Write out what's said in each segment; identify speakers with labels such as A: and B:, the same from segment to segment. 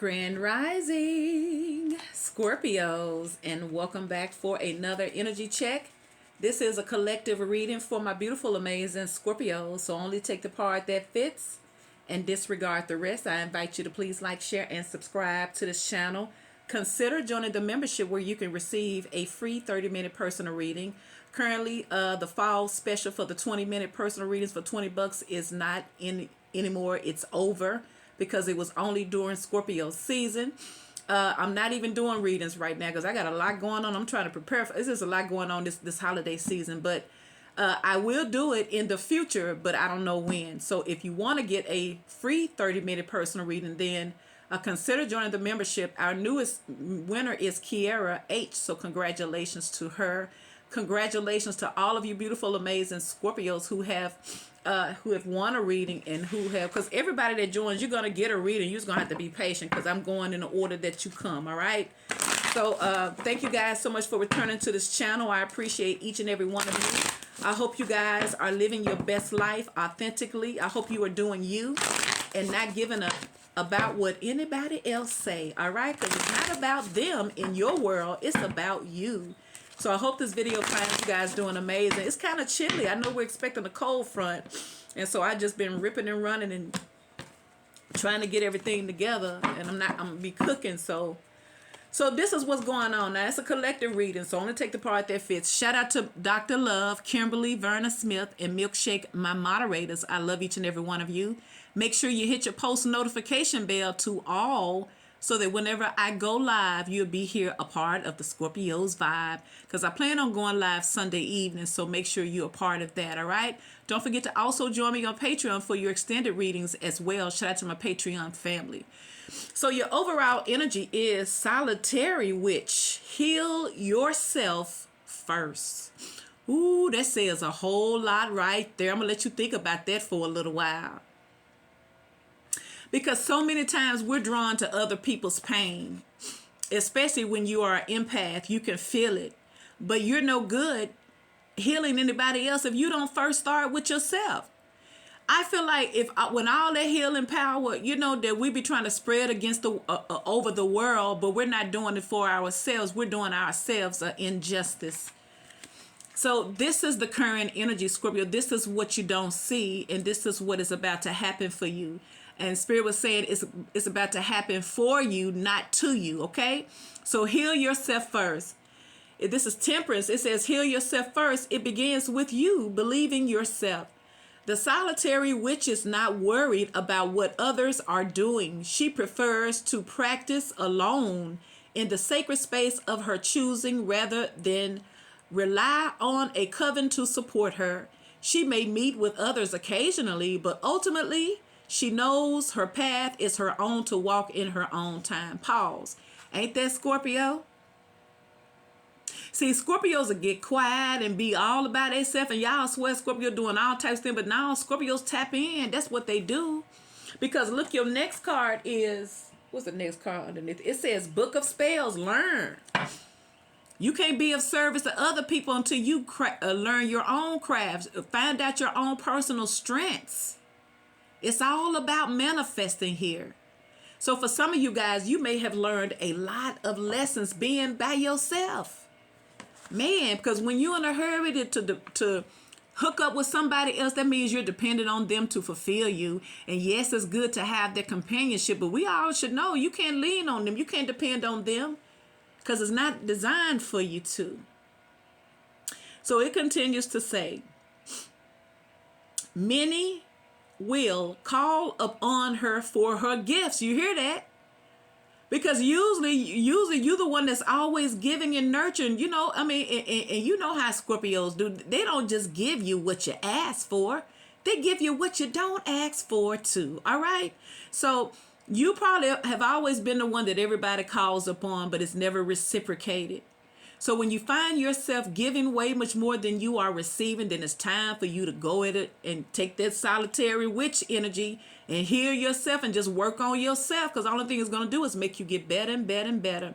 A: Grand Rising, Scorpios, and welcome back for another energy check. This is a collective reading for my beautiful, amazing Scorpios, so only take the part that fits and disregard the rest. I invite you to please like, share, and subscribe to this channel. Consider joining the membership where you can receive a free 30-minute personal reading. Currently, the fall special for the 20-minute personal readings for $20 is not in anymore. It's over, because it was only during Scorpio season. I'm not even doing readings right now because I got a lot going on. I'm trying to prepare for this. Is a lot going on this holiday season, but I will do it in the future, but I don't know when. So if you want to get a free 30-minute personal reading, then consider joining the membership. Our newest winner is Kiara H. So congratulations to her. Congratulations to all of you beautiful, amazing Scorpios who have won a reading and who have, because everybody that joins, you're going to get a reading. You're just going to have to be patient because I'm going in the order that you come, all right? So thank you guys so much for returning to this channel. I appreciate each and every one of you. I hope you guys are living your best life authentically. I hope you are doing you and not giving up about what anybody else say, all right? Because it's not about them in your world. It's about you. So I hope this video finds you guys doing amazing. It's kind of chilly. I know we're expecting a cold front. And so I just been ripping and running and trying to get everything together. And I'm going to be cooking. So this is what's going on. Now, it's a collective reading, so only take the part that fits. Shout out to Dr. Love, Kimberly, Verna Smith, and Milkshake, my moderators. I love each and every one of you. Make sure you hit your post notification bell to all, so that whenever I go live, you'll be here a part of the Scorpios vibe. Because I plan on going live Sunday evening, so make sure you're a part of that, all right? Don't forget to also join me on Patreon for your extended readings as well. Shout out to my Patreon family. So your overall energy is solitary witch. Heal yourself first. Ooh, that says a whole lot right there. I'm going to let you think about that for a little while. Because so many times we're drawn to other people's pain, especially when you are an empath. You can feel it, but you're no good healing anybody else if you don't first start with yourself. I feel like when all that healing power, that we be trying to spread against over the world, but we're not doing it for ourselves. We're doing ourselves an injustice. So this is the current energy, Scorpio. This is what you don't see, and this is what is about to happen for you. And Spirit was saying it's about to happen for you, not to you, okay? So heal yourself first. If this is Temperance, it says heal yourself first. It begins with you believing yourself. The solitary witch is not worried about what others are doing. She prefers to practice alone in the sacred space of her choosing rather than rely on a coven to support her. She may meet with others occasionally, but ultimately, she knows her path is her own to walk in her own time. Pause. Ain't that Scorpio? See, Scorpios will get quiet and be all about themselves, and y'all swear Scorpio doing all types of things, but now Scorpios tap in. That's what they do. Because look, your next card is, what's the next card underneath? It says Book of Spells, learn. You can't be of service to other people until you learn your own crafts, find out your own personal strengths. It's all about manifesting here. So for some of you guys, you may have learned a lot of lessons being by yourself. Man, because when you're in a hurry to hook up with somebody else, that means you're dependent on them to fulfill you. And yes, it's good to have their companionship, but we all should know you can't lean on them. You can't depend on them because it's not designed for you to. So it continues to say, many will call upon her for her gifts. You hear that? Because usually you're the one that's always giving and nurturing, and you know how Scorpios do. They don't just give you what you ask for. They give you what you don't ask for too. All right. So you probably have always been the one that everybody calls upon, but it's never reciprocated. So when you find yourself giving way much more than you are receiving, then it's time for you to go at it and take that solitary witch energy and heal yourself and just work on yourself, because the only thing it's going to do is make you get better and better and better.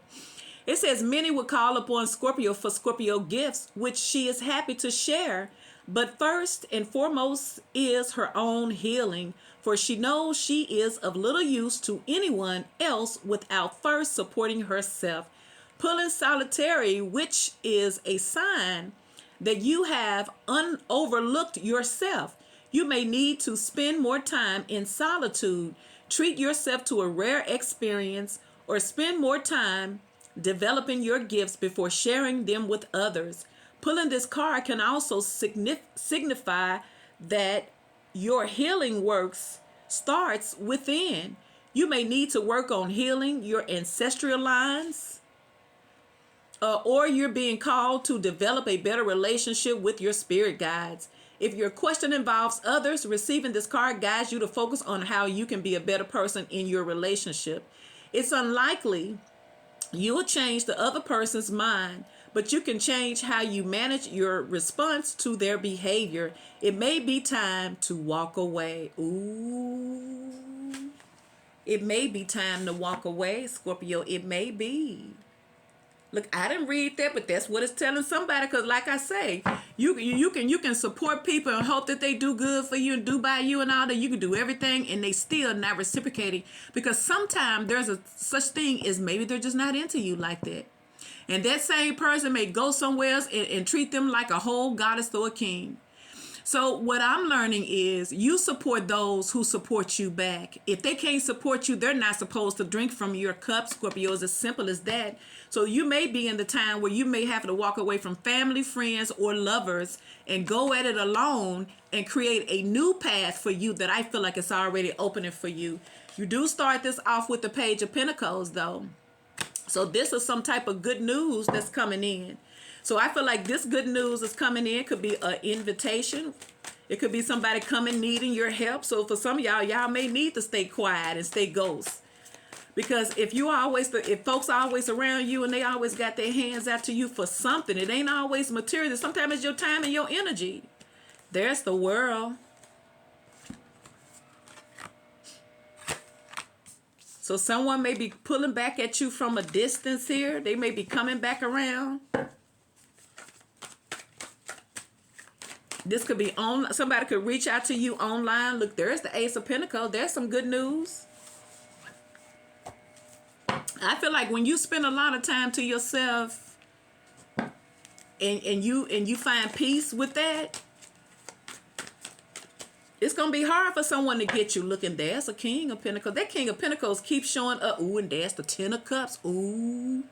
A: It says many will call upon Scorpio for Scorpio gifts, which she is happy to share, But first and foremost is her own healing, for she knows she is of little use to anyone else without first supporting herself. Pulling solitary, which is a sign that you have overlooked yourself. You may need to spend more time in solitude, treat yourself to a rare experience, or spend more time developing your gifts before sharing them with others. Pulling this card can also signify that your healing works starts within. You may need to work on healing your ancestral lines, or you're being called to develop a better relationship with your spirit guides. If your question involves others, receiving this card guides you to focus on how you can be a better person in your relationship. It's unlikely you will change the other person's mind, but you can change how you manage your response to their behavior. It may be time to walk away. Ooh. It may be time to walk away, Scorpio. It may be. Look, I didn't read that, but that's what it's telling somebody. Because, like I say, you can support people and hope that they do good for you and do by you and all that. You can do everything, and they still not reciprocating. Because sometimes there's a such thing as maybe they're just not into you like that, and that same person may go somewhere else and treat them like a whole goddess or a king. So what I'm learning is you support those who support you back. If they can't support you, they're not supposed to drink from your cup, Scorpio. It's as simple as that. So you may be in the time where you may have to walk away from family, friends, or lovers and go at it alone and create a new path for you that I feel like it's already opening for you. You do start this off with the Page of Pentacles, though. So this is some type of good news that's coming in. So I feel like this good news is coming in. It could be an invitation. It could be somebody coming needing your help. So for some of y'all may need to stay quiet and stay ghost. Because if folks are always around you and they always got their hands out to you for something, it ain't always material. Sometimes it's your time and your energy. There's the World. So someone may be pulling back at you from a distance here. They may be coming back around. This could be on. Somebody could reach out to you online. Look, there's the Ace of Pentacles. There's some good news. I feel like when you spend a lot of time to yourself and you find peace with that, it's going to be hard for someone to get you. Looking, there's a King of Pentacles. That King of Pentacles keeps showing up. Ooh, and there's the Ten of Cups. Ooh.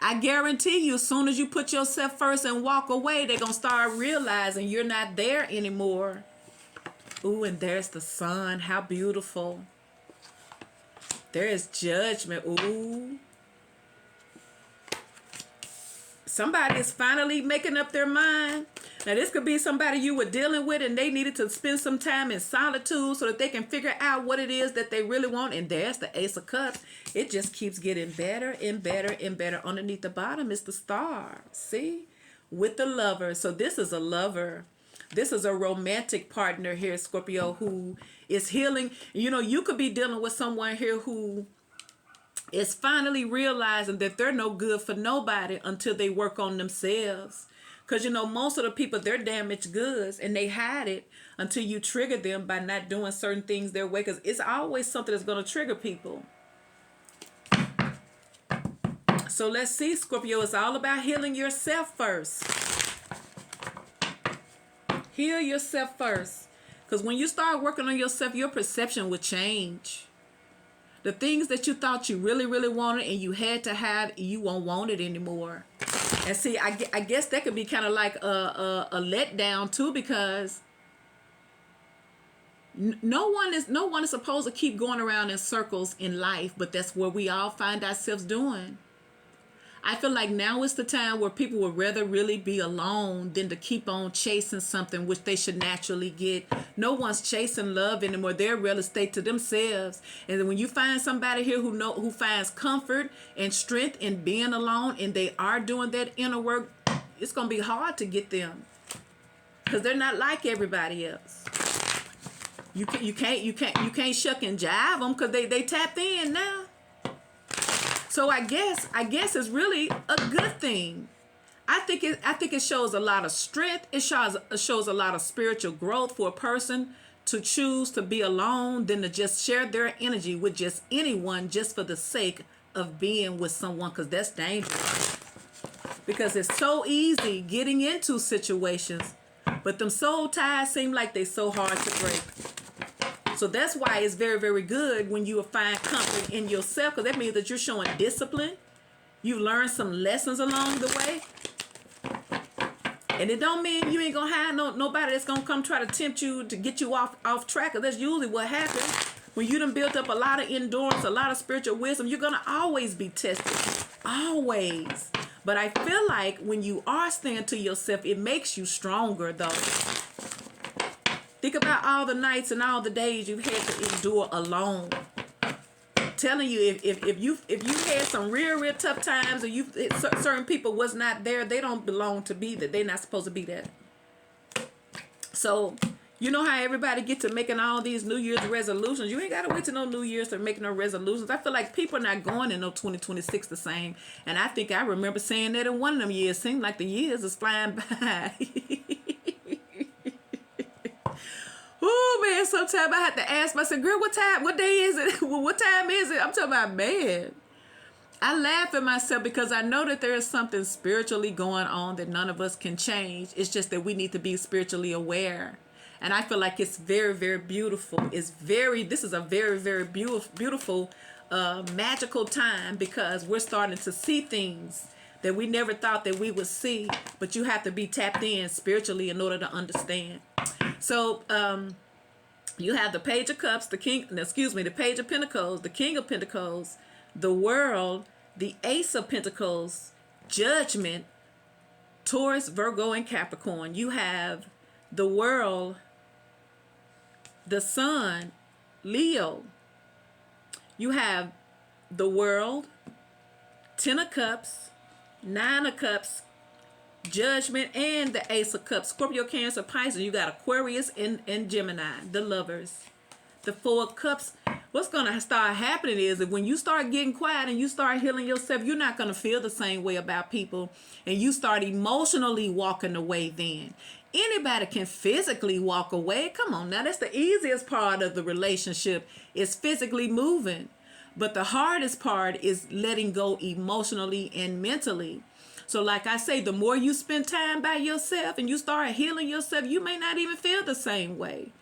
A: I guarantee you, as soon as you put yourself first and walk away, they're going to start realizing you're not there anymore. Ooh, and there's the Sun. How beautiful. There is Judgment. Ooh. Somebody is finally making up their mind. Now, this could be somebody you were dealing with and they needed to spend some time in solitude so that they can figure out what it is that they really want. And there's the Ace of Cups. It just keeps getting better and better and better. Underneath the bottom is the Star. See? With the Lover. So this is a lover. This is a romantic partner here, Scorpio, who is healing. You know, you could be dealing with someone here who is finally realizing that they're no good for nobody until they work on themselves. Because, you know, most of the people, they're damaged goods and they hide it until you trigger them by not doing certain things their way. Because it's always something that's going to trigger people. So let's see, Scorpio. It's all about healing yourself first. Heal yourself first. Because when you start working on yourself, your perception will change. The things that you thought you really, really wanted and you had to have, you won't want it anymore. And see, I guess that could be kind of like a letdown too, because no one is supposed to keep going around in circles in life, but that's where we all find ourselves doing. I feel like now is the time where people would rather really be alone than to keep on chasing something which they should naturally get. No one's chasing love anymore. They're real estate to themselves. And then when you find somebody here who finds comfort and strength in being alone, and they are doing that inner work, it's gonna be hard to get them because they're not like everybody else. You can't shuck and jive them because they tapped in now. So I guess it's really a good thing. I think it shows a lot of strength. It shows a lot of spiritual growth for a person to choose to be alone than to just share their energy with just anyone just for the sake of being with someone, because that's dangerous. Because it's so easy getting into situations, but them soul ties seem like they so hard to break. So that's why it's very, very good when you find comfort in yourself, because that means that you're showing discipline. You learn some lessons along the way. And it don't mean you ain't gonna have nobody that's gonna come try to tempt you to get you off track. Cause that's usually what happens when you done built up a lot of endurance, a lot of spiritual wisdom. You're gonna always be tested, always. But I feel like when you are staying to yourself, it makes you stronger, though. Think about all the nights and all the days you've had to endure alone. Telling you, if you had some real tough times, or certain people was not there, they don't belong to be there. They're not supposed to be there. So you know how everybody get to making all these New Year's resolutions. You ain't gotta wait till no New Year's to make no resolutions. I feel like people are not going in no 2026 the same. And I think I remember saying that in one of them years. Seemed like the years is flying by. Oh man, sometimes I have to ask myself, girl, what day is it? What time is it? I'm talking about, man. I laugh at myself because I know that there is something spiritually going on that none of us can change. It's just that we need to be spiritually aware. And I feel like it's very, very beautiful. This is a very, very beautiful, magical time, because we're starting to see things that we never thought that we would see. But you have to be tapped in spiritually in order to understand. So you have the Page of Cups, the Page of Pentacles, the King of Pentacles, the World, the Ace of Pentacles, Judgment, Taurus, Virgo, and Capricorn. You have the World, the Sun, Leo. You have the World, 10 of Cups, 9 of Cups, Judgment, and the Ace of Cups. Scorpio, Cancer, Pisces. You got Aquarius and Gemini, the Lovers. The 4 of Cups. What's going to start happening is that when you start getting quiet and you start healing yourself, you're not going to feel the same way about people. And you start emotionally walking away then. Anybody can physically walk away. Come on now. That's the easiest part of the relationship, is physically moving. But the hardest part is letting go emotionally and mentally. So like I say, the more you spend time by yourself and you start healing yourself, you may not even feel the same way.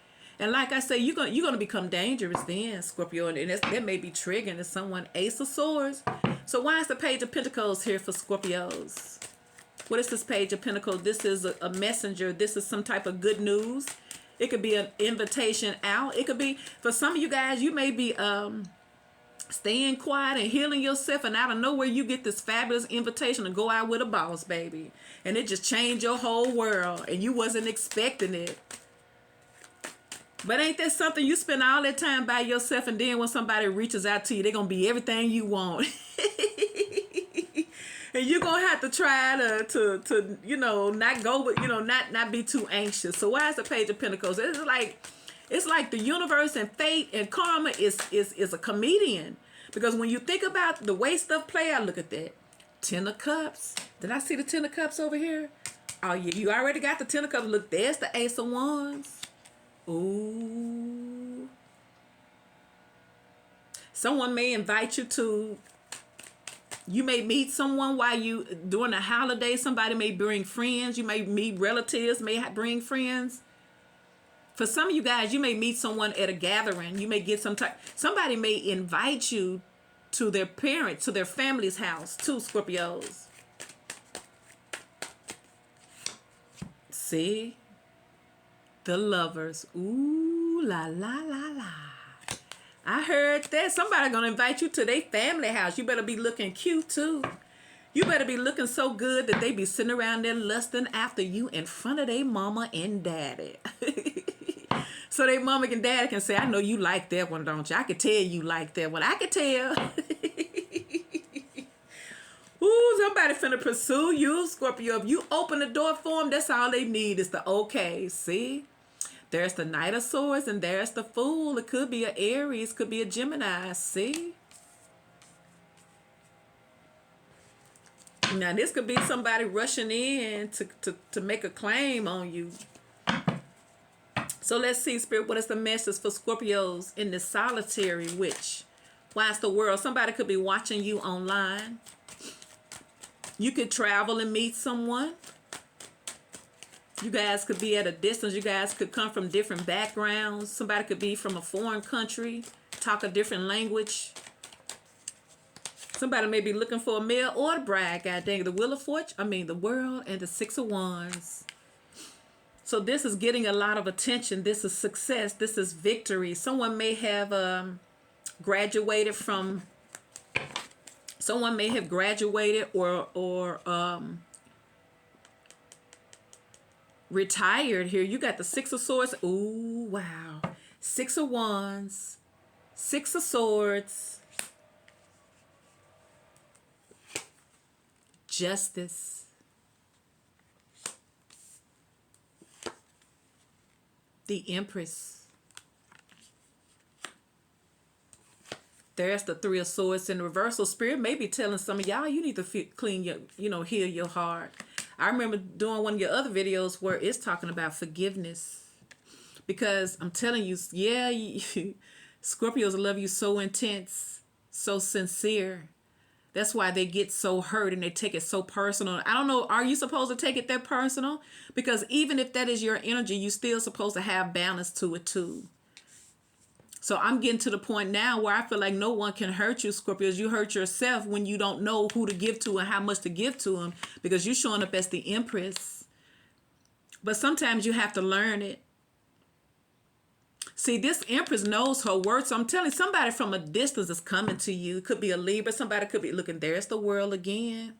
A: And like I say, you're gonna become dangerous then, Scorpio, and that may be triggering to someone. Ace of Swords. So why is the Page of Pentacles here for Scorpios? What is this Page of Pentacles? This is a messenger. This is some type of good news. It could be an invitation out. It could be, for some of you guys, you may be staying quiet and healing yourself, and out of nowhere you get this fabulous invitation to go out with a boss, baby. And it just changed your whole world, and you wasn't expecting it. But ain't that something? You spend all that time by yourself, and then when somebody reaches out to you, they're going to be everything you want. And you're going to have to try to not go, but, not be too anxious. So why is the Page of Pentacles? It's like the universe and fate and karma is a comedian. Because when you think about the way stuff play out, look at that. 10 of Cups. Did I see the 10 of Cups over here? Oh, yeah, you already got the 10 of Cups. Look, there's the Ace of Wands. Ooh. Someone may invite you to, you may meet someone while you, during a holiday, somebody may bring friends. You may meet relatives, may bring friends. For some of you guys, you may meet someone at a gathering. You may get somebody may invite you to their parents, to their family's house, too, Scorpios. See? The Lovers. Ooh, la, la, la, la. I heard that. Somebody gonna invite you to their family house. You better be looking cute, too. You better be looking so good that they be sitting around there lusting after you in front of their mama and daddy. So they mama and daddy can say, I know you like that one, don't you? I can tell you like that one. I can tell. Ooh, somebody finna pursue you, Scorpio. If you open the door for them, that's all they need is the okay. See? There's the Knight of Swords and there's the Fool. It could be an Aries, could be a Gemini. See? Now, this could be somebody rushing in to make a claim on you. So let's see, Spirit, what is the message for Scorpios in the solitary witch? Why is the world? Somebody could be watching you online. You could travel and meet someone. You guys could be at a distance. You guys could come from different backgrounds. Somebody could be from a foreign country, talk a different language. Somebody may be looking for a male or a bride. God dang, the Wheel of Fortune, the World and the Six of Wands. So this is getting a lot of attention. This is success. This is victory. Someone may have graduated from. Someone may have graduated or retired here. You got the Six of Swords. Ooh, wow. Six of Wands. Six of Swords. Justice. The Empress. There's the Three of Swords in reversal. Spirit may be telling some of y'all you need to clean your, heal your heart. I remember doing one of your other videos where it's talking about forgiveness. Because I'm telling you, yeah, Scorpios love you so intense, so sincere. That's why they get so hurt and they take it so personal. I don't know, are you supposed to take it that personal? Because even if that is your energy, you still supposed to have balance to it too. So I'm getting to the point now where I feel like no one can hurt you, Scorpios. You hurt yourself when you don't know who to give to and how much to give to them because you're showing up as the Empress. But sometimes you have to learn it. See, this Empress knows her worth. So I'm telling you, somebody from a distance is coming to you. It could be a Libra. Somebody could be looking, there's the World again.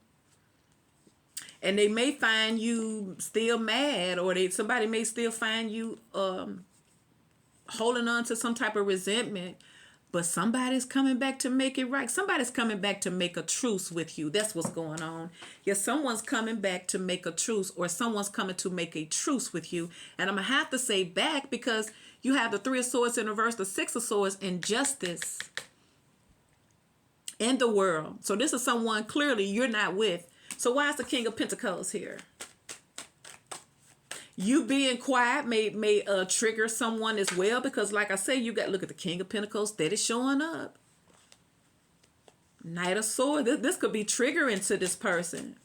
A: And they may find you still mad, or somebody may still find you holding on to some type of resentment, but somebody's coming back to make it right. Somebody's coming back to make a truce with you. That's what's going on. Yes, someone's coming back to make a truce, or someone's coming to make a truce with you. And I'm going to have to say back because you have the Three of Swords in reverse, the Six of Swords, and Justice in the World. So this is someone clearly you're not with. So why is the King of Pentacles here? You being quiet may trigger someone as well, because like I say, you got, look at the King of Pentacles steady showing up. Knight of Swords. This could be triggering to this person.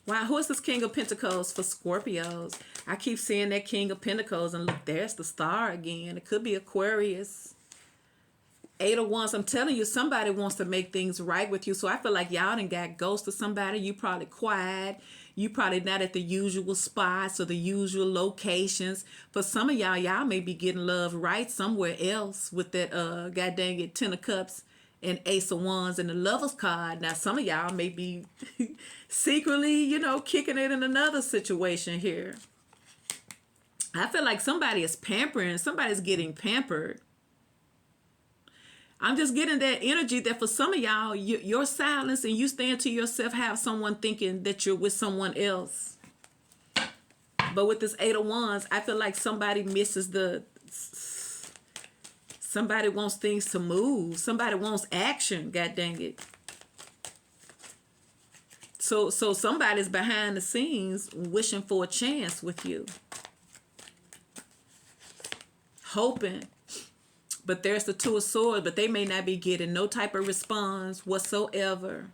A: Wow, who is this King of Pentacles for Scorpios? I keep seeing that King of Pentacles, and look, there's the Star again. It could be Aquarius. Eight of Wands. I'm telling you, somebody wants to make things right with you. So I feel like y'all done got ghosted somebody. You probably quiet. You probably not at the usual spots or the usual locations. For some of y'all may be getting love right somewhere else with that god dang it, Ten of Cups and Ace of Wands and the Lovers card. Now some of y'all may be secretly, kicking it in another situation here. I feel like somebody is pampering. Somebody's getting pampered. I'm just getting that energy that for some of y'all, your silence and you staying to yourself have someone thinking that you're with someone else. But with this Eight of Wands, I feel like somebody misses somebody wants things to move. Somebody wants action, god dang it. So somebody's behind the scenes wishing for a chance with you. Hoping. But there's the Two of Swords, but they may not be getting no type of response whatsoever.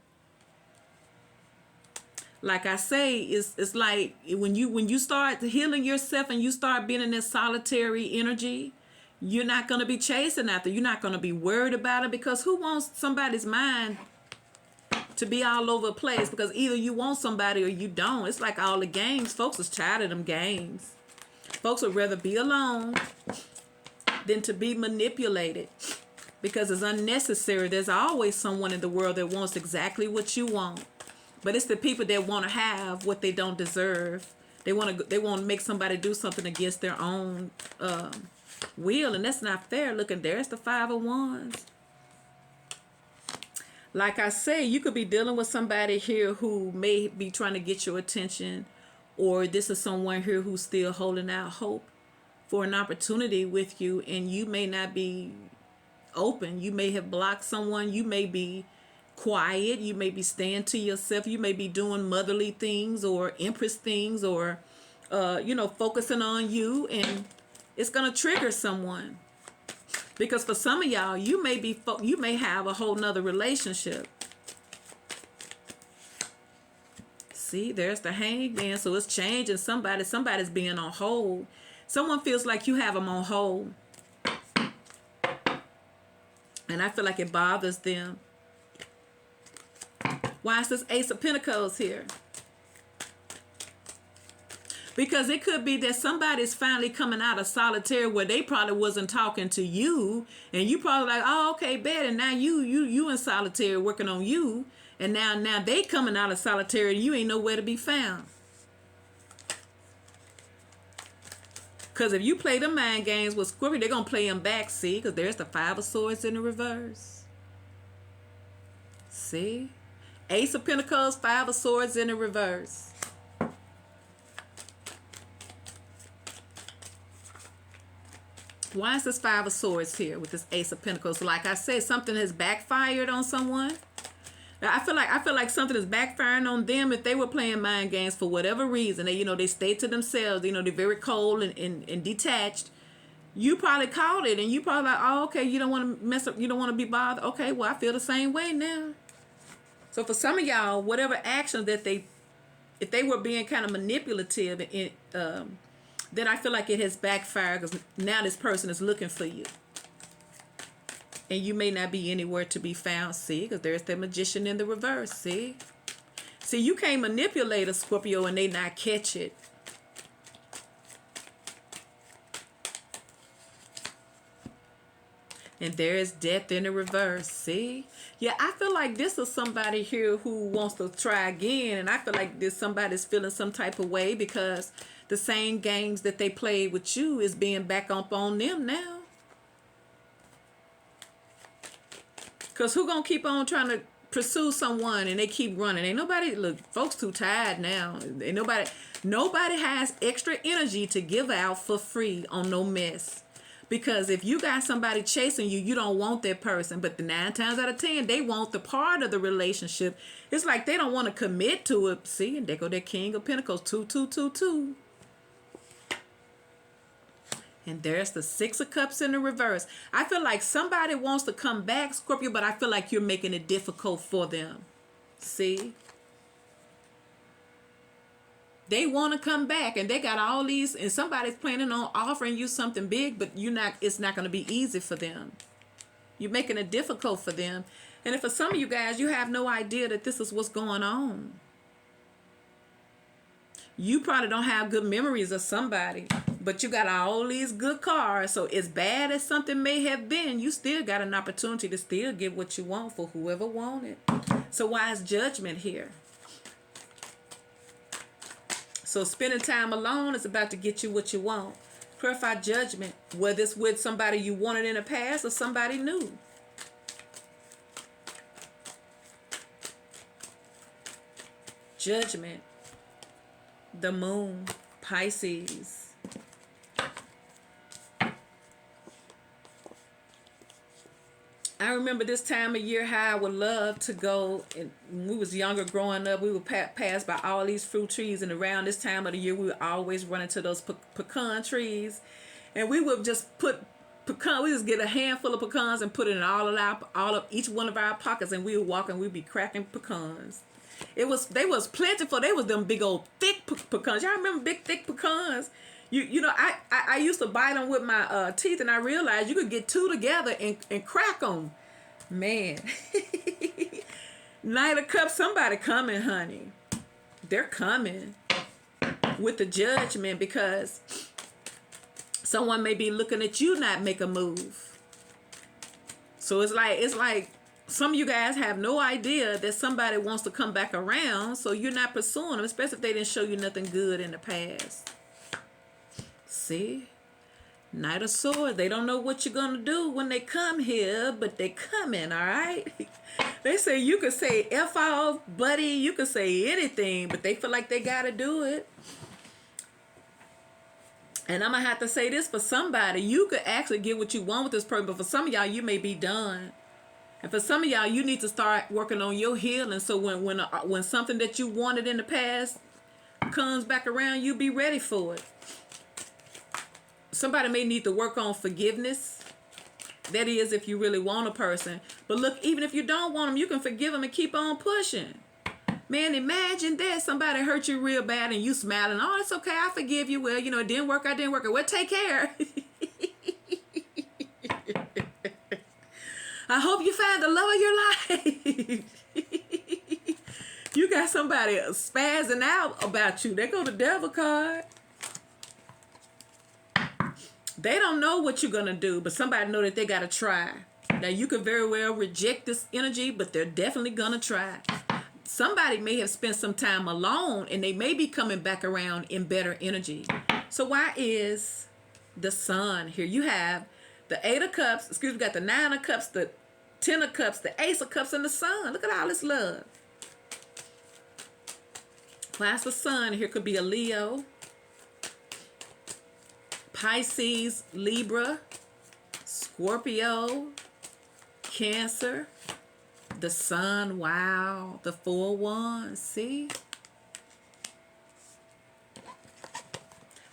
A: Like I say, it's like when you start healing yourself and you start being in this solitary energy, you're not going to be chasing after. You're not going to be worried about it, because who wants somebody's mind to be all over the place? Because either you want somebody or you don't. It's like all the games. Folks is tired of them games. Folks would rather be alone than to be manipulated, because it's unnecessary. There's always someone in the world that wants exactly what you want, but it's the people that want to have what they don't deserve. They want to make somebody do something against their own will, and that's not fair. Look, and there's the Five of Wands. Like I say, you could be dealing with somebody here who may be trying to get your attention, or this is someone here who's still holding out hope for an opportunity with you, and you may not be open. You may have blocked someone. You may be quiet. You may be staying to yourself. You may be doing motherly things or empress things, or focusing on you, and it's going to trigger someone. Because for some of y'all, you may have a whole nother relationship. See, there's the hangman. So it's changing. Somebody's being on hold. Someone feels like you have them on hold. And I feel like it bothers them. Why is this Ace of Pentacles here? Because it could be that somebody's finally coming out of solitaire where they probably wasn't talking to you, and you probably like, oh, okay, bet, and now you in solitaire working on you, and now they coming out of solitaire and you ain't nowhere to be found. Because if you play the mind games with Scorpio, they're going to play them back, see? Because there's the Five of Swords in the reverse. See? Ace of Pentacles, Five of Swords in the reverse. Why is this Five of Swords here with this Ace of Pentacles? Like I said, something has backfired on someone. I feel like something is backfiring on them if they were playing mind games for whatever reason. They stay to themselves. They're very cold and detached. You probably called it, and you probably like, oh, okay, you don't want to mess up. You don't want to be bothered. Okay, well, I feel the same way now. So for some of y'all, whatever actions that if they were being kind of manipulative, then I feel like it has backfired, because now this person is looking for you. And you may not be anywhere to be found, see? Because there's the Magician in the reverse, see? See, you can't manipulate a Scorpio and they not catch it. And there is Death in the reverse, see? Yeah, I feel like this is somebody here who wants to try again. And I feel like somebody's feeling some type of way because the same games that they played with you is being back up on them now. Because who gonna keep on trying to pursue someone and they keep running? Ain't nobody, look, folks too tired now. Ain't nobody has extra energy to give out for free on no mess. Because if you got somebody chasing you, you don't want that person. But the 9 times out of 10, they want the part of the relationship. It's like they don't want to commit to it. See, and there go that King of Pentacles, 2, 2, 2, 2. And there's the Six of Cups in the reverse. I feel like somebody wants to come back, Scorpio, but I feel like you're making it difficult for them. See? They want to come back, and they got all these, and somebody's planning on offering you something big, but it's not going to be easy for them. You're making it difficult for them. And if for some of you guys, you have no idea that this is what's going on. You probably don't have good memories of somebody, but you got all these good cards. So as bad as something may have been, you still got an opportunity to still get what you want for whoever wanted. So why is Judgment here? So spending time alone is about to get you what you want. Clarify Judgment, whether it's with somebody you wanted in the past or somebody new. Judgment. The Moon, Pisces. I remember this time of year how I would love to go, and when we was younger growing up, we would pass by all these fruit trees, and around this time of the year we would always run into those pecan trees, and we would just put we just get a handful of pecans and put it in all of each one of our pockets, and we would walk and we'd be cracking pecans. They was plentiful. They was them big old thick pecans. Y'all remember big thick pecans? I used to bite them with my teeth, and I realized you could get 2 together and crack them. Man. Knight of Cups, somebody coming, honey. They're coming with the Judgment, because someone may be looking at you not make a move. So it's like some of you guys have no idea that somebody wants to come back around, so you're not pursuing them, especially if they didn't show you nothing good in the past. See? Knight of Swords. They don't know what you're going to do when they come here, but they coming, all right? They say you could say F off, buddy. You could say anything, but they feel like they got to do it. And I'm going to have to say this for somebody. You could actually get what you want with this person, but for some of y'all, you may be done. And for some of y'all, you need to start working on your healing. So when something that you wanted in the past comes back around, you be ready for it. Somebody may need to work on forgiveness. That is, if you really want a person. But look, even if you don't want them, you can forgive them and keep on pushing. Man, imagine that somebody hurt you real bad and you smiling. Oh, it's okay. I forgive you. Well, it didn't work. I didn't work. Well, take care. I hope you find the love of your life. You got somebody spazzing out about you. They go the devil card. They don't know what you're going to do, but somebody know that they got to try. Now, you could very well reject this energy, but they're definitely going to try. Somebody may have spent some time alone, and they may be coming back around in better energy. So why is the Sun here? You have the 8 of Cups, we got the 9 of Cups, the 10 of Cups, the Ace of Cups, and the Sun. Look at all this love. Why is the Sun here? Could be a Leo, Pisces, Libra, Scorpio, Cancer, the Sun. Wow, the 4 wands. See,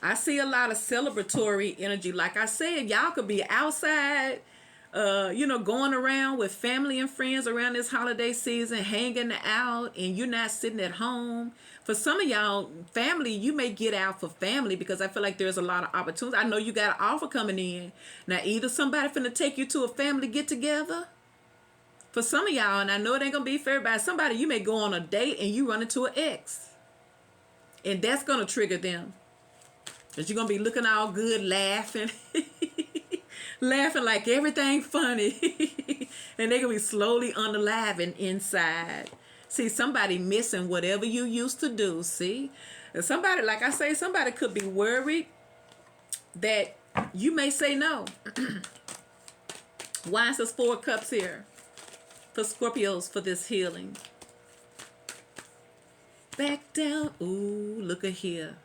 A: I see a lot of celebratory energy. Like I said, y'all could be outside, going around with family and friends around this holiday season, hanging out, and you're not sitting at home. For some of y'all, family, you may get out for family because I feel like there's a lot of opportunities. I know you got an offer coming in. Now, either somebody finna take you to a family get-together. For some of y'all, and I know it ain't going to be for everybody, somebody, you may go on a date and you run into an ex. And that's going to trigger them. Because you're going to be looking all good, laughing. Laughing like everything funny. And they're going to be slowly unaliving inside. See, somebody missing whatever you used to do, see? And somebody, like I say, somebody could be worried that you may say no. Why is this 4 of Cups here? For Scorpios, for this healing. Back down. Ooh, look at here.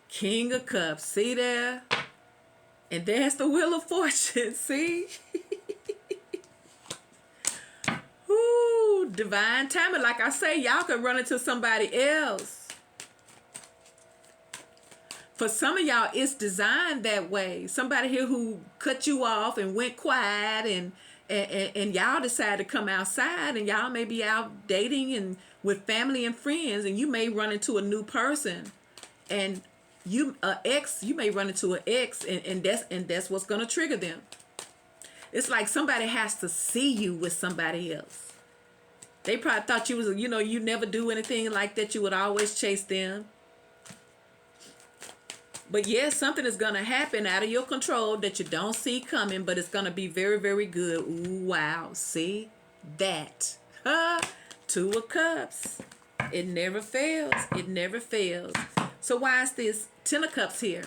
A: King of Cups. See there? And there's the Wheel of Fortune. See? Ooh, divine timing. Like I say, y'all could run into somebody else. For some of y'all, it's designed that way. Somebody here who cut you off and went quiet, and y'all decide to come outside, and y'all may be out dating and with family and friends, and you may run into a new person, and you may run into an ex, and that's what's gonna trigger them. It's like somebody has to see you with somebody else. They probably thought you was, you never do anything like that. You would always chase them. But yes, something is going to happen out of your control that you don't see coming, but it's going to be very, very good. Ooh, wow. See that? 2 of Cups. It never fails. It never fails. So why is this 10 of Cups here?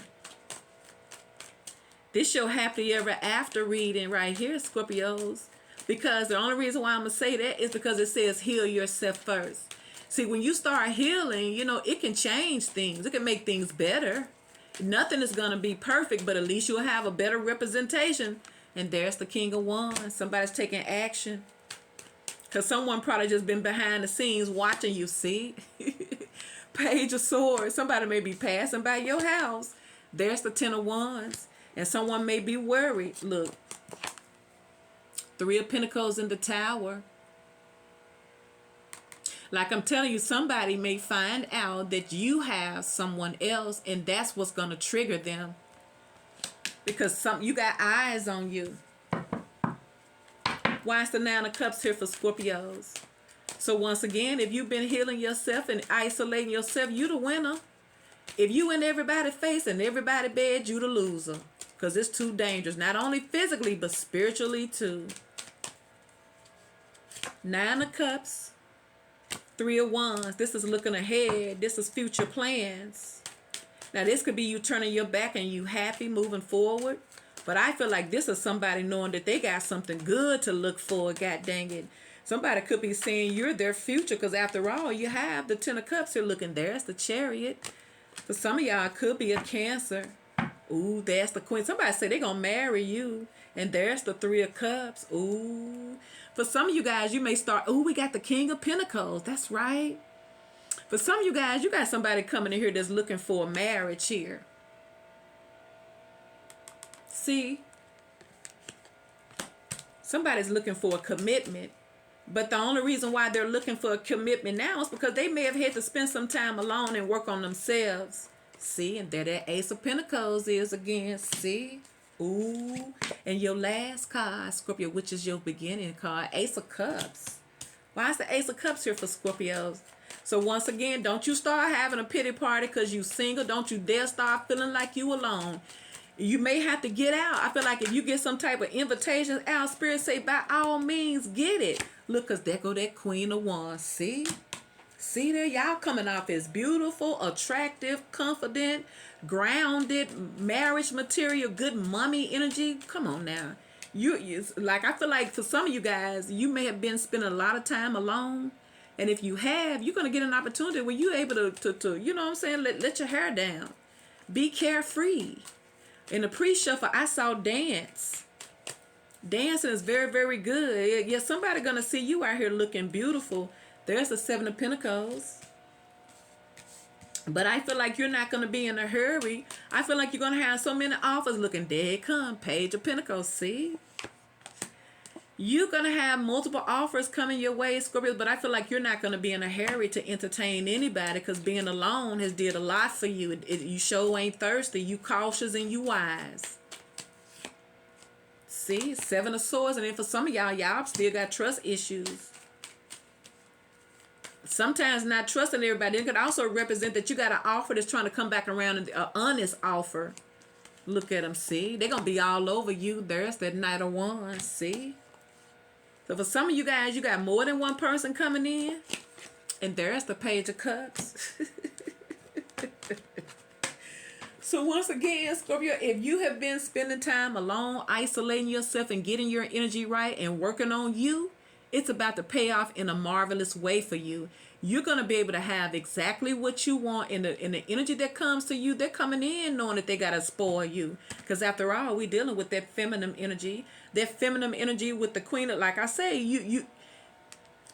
A: This your happily ever after reading right here, Scorpios. Because the only reason why I'm going to say that is because it says heal yourself first. See, when you start healing, it can change things. It can make things better. Nothing is going to be perfect, but at least you'll have a better representation. And there's the King of Wands. Somebody's taking action. Because someone probably just been behind the scenes watching you, see? Page of Swords. Somebody may be passing by your house. There's the 10 of Wands. And someone may be worried. Look. 3 of Pentacles in the Tower. Like I'm telling you, somebody may find out that you have someone else, and that's what's going to trigger them. Because you got eyes on you. Why is the 9 of Cups here for Scorpios? So once again, if you've been healing yourself and isolating yourself, you the winner. If you in everybody's face and everybody bed, you the loser. Because it's too dangerous. Not only physically, but spiritually too. 9 of Cups. 3 of Wands. This is looking ahead. This is future plans. Now this could be you turning your back and you happy moving forward. But I feel like this is somebody knowing that they got something good to look for. God dang it. Somebody could be saying you're their future. Because after all, you have the 10 of Cups here looking. There's the Chariot. For some of y'all, it could be a Cancer. Ooh, there's the Queen. Somebody said they're going to marry you. And there's the Three of Cups. Ooh. For some of you guys, you may start, ooh, we got the King of Pentacles. That's right. For some of you guys, you got somebody coming in here that's looking for a marriage here. See? Somebody's looking for a commitment. But the only reason why they're looking for a commitment now is because they may have had to spend some time alone and work on themselves. See? And there that Ace of Pentacles is again. See? Ooh. And your last card, Scorpio, which is your beginning card, Ace of Cups. Why is the Ace of Cups here for Scorpios? So once again, don't you start having a pity party because you single. Don't you dare start feeling like you alone. You may have to get out. I feel like if you get some type of invitation out, Spirit say by all means get it. Look, because there go that Queen of Wands. See? See there? Y'all coming off as beautiful, attractive, confident, grounded, marriage material, good mommy energy. Come on now. You like, I feel like for some of you guys, you may have been spending a lot of time alone. And if you have, you're going to get an opportunity where you're able to you know what I'm saying, let your hair down. Be carefree. In the pre-shuffle, I saw dance. Dancing is very, very good. Yeah, somebody going to see you out here looking beautiful. There's the Seven of Pentacles. But I feel like you're not going to be in a hurry. I feel like you're going to have so many offers looking dead come. Page of Pentacles, see? You're going to have multiple offers coming your way, Scorpio, but I feel like you're not going to be in a hurry to entertain anybody because being alone has did a lot for you. You sure ain't thirsty. You cautious and you wise. See? Seven of Swords. And then for some of y'all still got trust issues. Sometimes not trusting everybody. It could also represent that you got an offer that's trying to come back around, and an honest offer. Look at them, see? They're going to be all over you. There's that Knight of Wands, see? So for some of you guys, you got more than one person coming in. And there's the Page of Cups. So once again, Scorpio, if you have been spending time alone, isolating yourself and getting your energy right and working on you, it's about to pay off in a marvelous way for you. You're going to be able to have exactly what you want, in the energy that comes to you. They're coming in knowing that they got to spoil you. Because after all, we're dealing with that feminine energy. That feminine energy with the Queen. Like I say,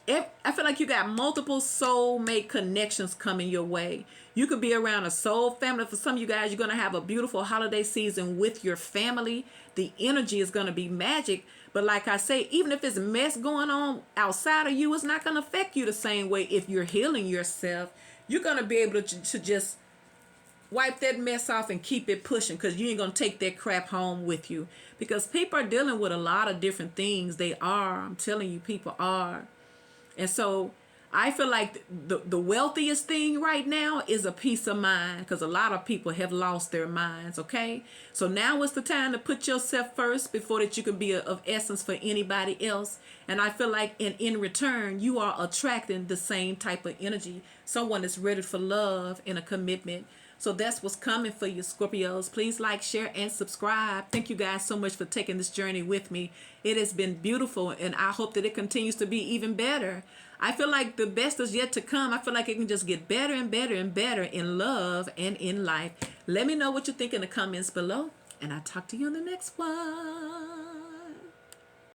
A: I feel like you got multiple soulmate connections coming your way. You could be around a soul family. For some of you guys, you're going to have a beautiful holiday season with your family. The energy is going to be magic. But like I say, even if there's mess going on outside of you, it's not going to affect you the same way. If you're healing yourself, you're going to be able to just wipe that mess off and keep it pushing, because you ain't going to take that crap home with you. Because people are dealing with a lot of different things. They are. I'm telling you, people are. And so I feel like the wealthiest thing right now is a peace of mind, because a lot of people have lost their minds, okay? So now is the time to put yourself first before that you can be of essence for anybody else. And I feel like in return, you are attracting the same type of energy. Someone that's ready for love and a commitment. So that's what's coming for you, Scorpios. Please like, share, and subscribe. Thank you guys so much for taking this journey with me. It has been beautiful, and I hope that it continues to be even better. I feel like the best is yet to come. I feel like it can just get better and better and better in love and in life. Let me know what you think in the comments below, and I'll talk to you on the next one.